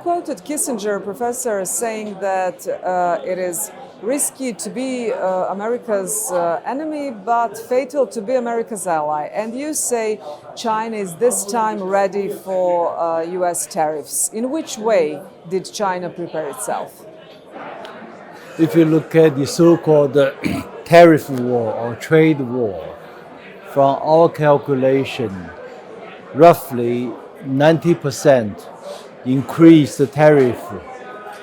quoted Kissinger, professor, saying that it is risky to be America's enemy, but fatal to be America's ally. And you say China is this time ready for US tariffs. In which way did China prepare itself? If you look at the so-called tariff war or trade war, from our calculation, roughly 90% increased the tariff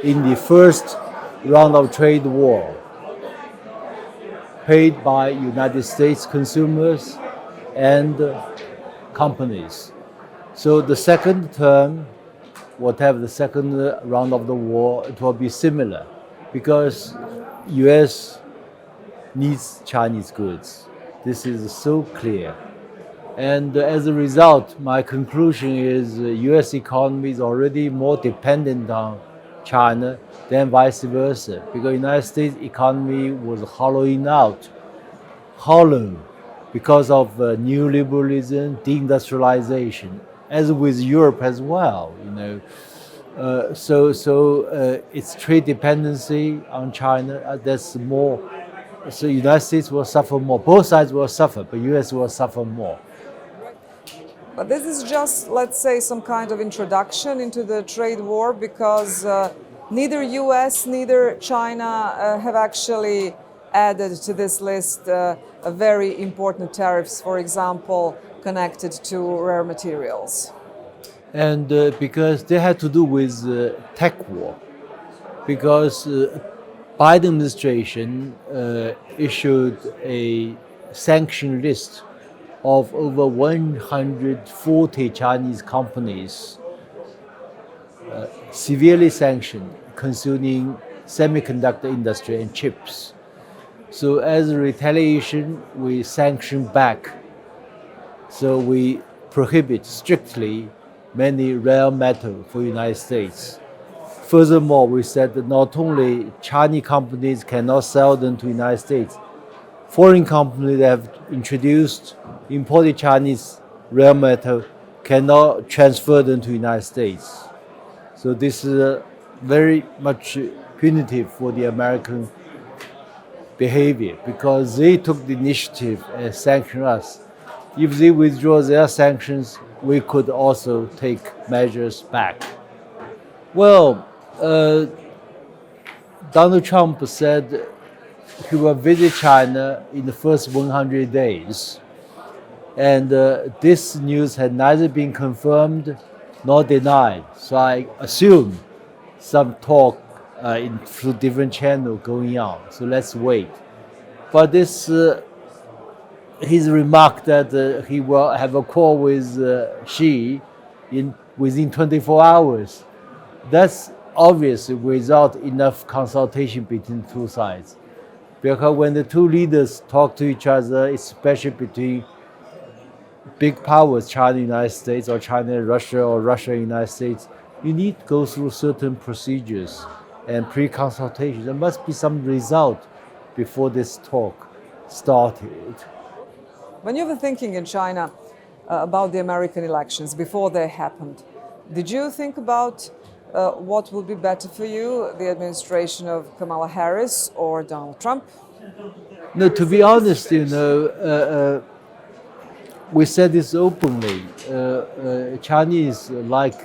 in the first round of trade war paid by United States consumers and companies. So the second term, whatever the second round of the war, it will be similar because US needs Chinese goods. This is so clear. And as a result, my conclusion is the US economy is already more dependent on China than vice versa, because the United States economy was hollowing out, hollow, because of neoliberalism, deindustrialization, as with Europe as well. So its trade dependency on China, that's more. So the United States will suffer more. Both sides will suffer, but US will suffer more. But this is just, let's say, some kind of introduction into the trade war, because neither US, neither China have actually added to this list very important tariffs, for example, connected to rare materials. And because they had to do with tech war, because Biden administration issued a sanction list of over 140 Chinese companies severely sanctioned concerning semiconductor industry and chips. So as a retaliation, we sanction back. So we prohibit strictly many rare metal for the United States. Furthermore, we said that not only Chinese companies cannot sell them to the United States, foreign companies that have introduced imported Chinese rare metal cannot transfer them to the United States. So this is very much punitive for the American behavior, because they took the initiative and sanctioned us. If they withdraw their sanctions, we could also take measures back. Well, Donald Trump said he will visit China in the first 100 days. And this news had neither been confirmed nor denied. So I assume some talk through different channels going on. So let's wait. But this, his remark that he will have a call with Xi within 24 hours, that's obviously without enough consultation between two sides. Because when the two leaders talk to each other, especially between big powers, China, United States, or China, Russia, or Russia, United States, you need to go through certain procedures and pre-consultation. There must be some result before this talk started. When you were thinking in China about the American elections before they happened, did you think about what would be better for you, the administration of Kamala Harris or Donald Trump? No, to be honest, we said this openly. Chinese like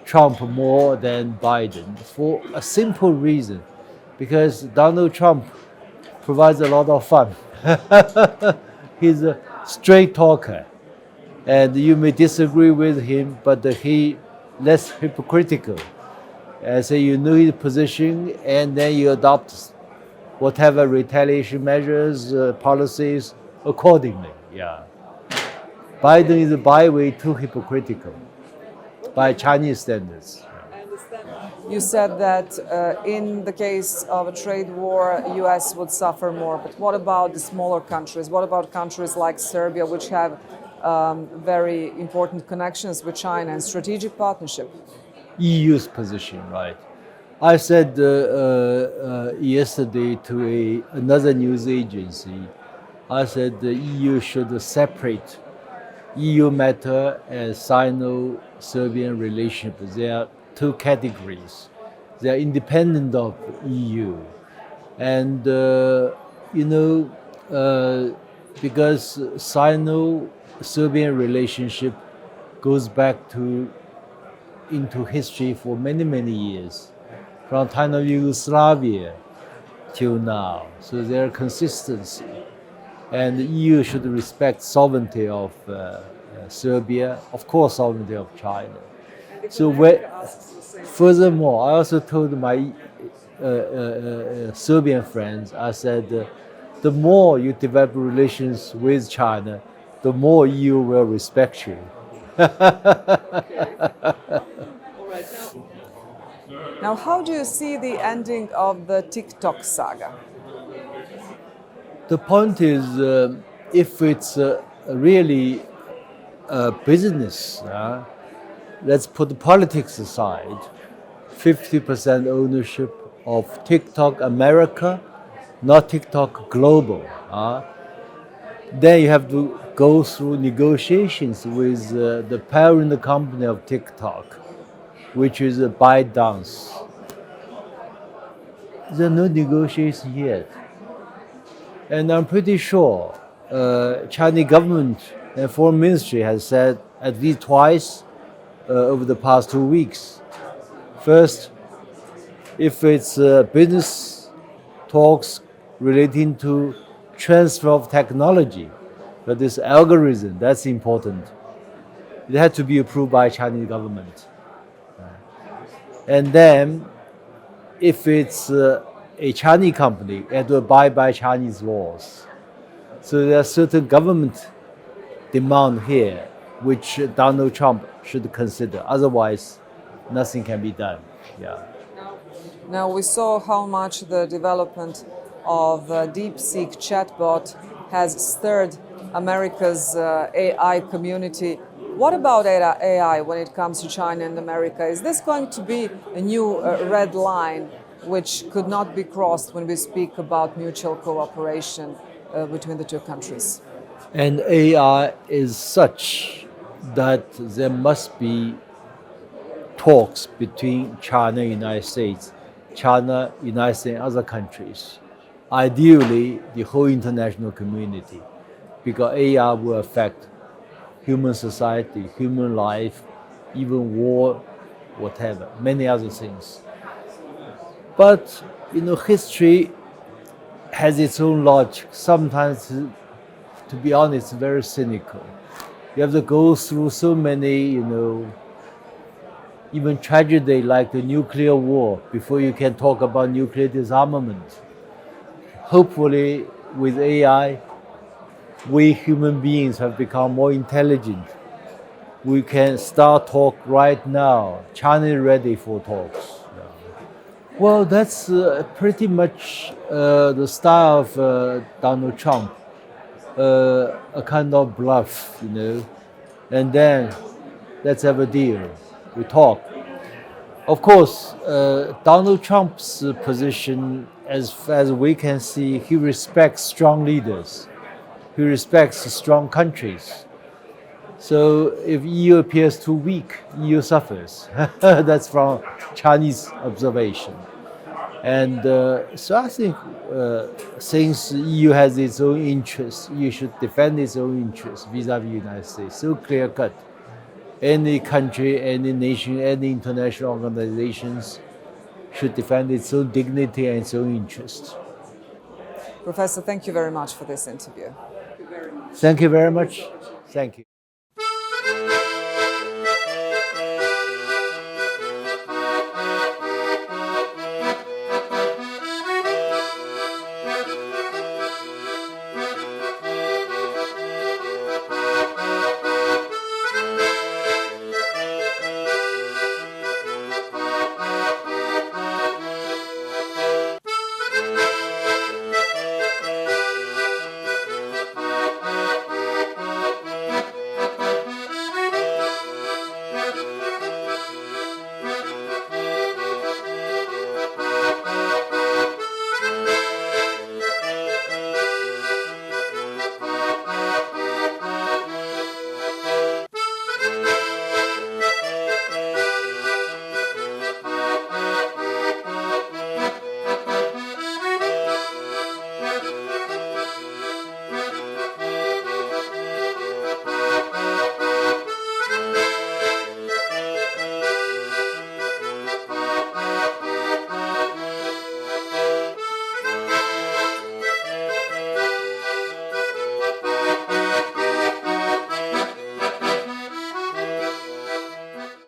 Trump more than Biden for a simple reason, because Donald Trump provides a lot of fun. He's a straight talker, and you may disagree with him, but he less hypocritical. So you know his position, and then you adopt whatever retaliation measures, policies accordingly. Yeah. Biden is by way too hypocritical by Chinese standards. I understand. You said that in the case of a trade war, US would suffer more. But what about the smaller countries? What about countries like Serbia, which have very important connections with China and strategic partnership? EU's position, right? I said yesterday to another news agency, I said the EU should separate EU matter and Sino-Serbian relationship. There are two categories. They are independent of EU. And, because Sino-Serbian relationship goes back into history for many, many years, from time of Yugoslavia till now. So there are consistency. And the EU should respect sovereignty of Serbia, of course, sovereignty of China. So furthermore, I also told my Serbian friends, I said, the more you develop relations with China, the more EU will respect you. Now, how do you see the ending of the TikTok saga? The point is, if it's really a business, let's put the politics aside, 50% ownership of TikTok America, not TikTok global. Then you have to go through negotiations with the parent company of TikTok, which is ByteDance. There are no negotiations yet. And I'm pretty sure Chinese government and foreign ministry has said at least twice over the past 2 weeks. First, if it's business talks relating to transfer of technology, but this algorithm, that's important. It had to be approved by Chinese government. And then, if it's a Chinese company, it had to abide by Chinese laws. So there are certain government demand here, which Donald Trump should consider. Otherwise, nothing can be done. Yeah. Now, we saw how much the development of DeepSeek chatbot has stirred America's AI community. What about AI when it comes to China and America? Is this going to be a new red line which could not be crossed when we speak about mutual cooperation between the two countries? And AI is such that there must be talks between China and United States, China, United States, and other countries. Ideally, the whole international community, because AI will affect human society, human life, even war, whatever, many other things. But, history has its own logic. Sometimes, to be honest, very cynical. You have to go through so many, even tragedy like the nuclear war before you can talk about nuclear disarmament. Hopefully, with AI, we human beings have become more intelligent. We can start talk right now. China is ready for talks. Well, that's pretty much the style of Donald Trump, a kind of bluff, and then let's have a deal. We talk. Of course, Donald Trump's position, as far as we can see, he respects strong leaders. He respects strong countries. So if EU appears too weak, EU suffers. That's from Chinese observation. And so I think since EU has its own interests, EU should defend its own interests vis-a-vis the United States. So clear-cut. Any country, any nation, any international organizations should defend its own dignity and its own interests. Professor, thank you very much for this interview. Thank you very much. Thank you.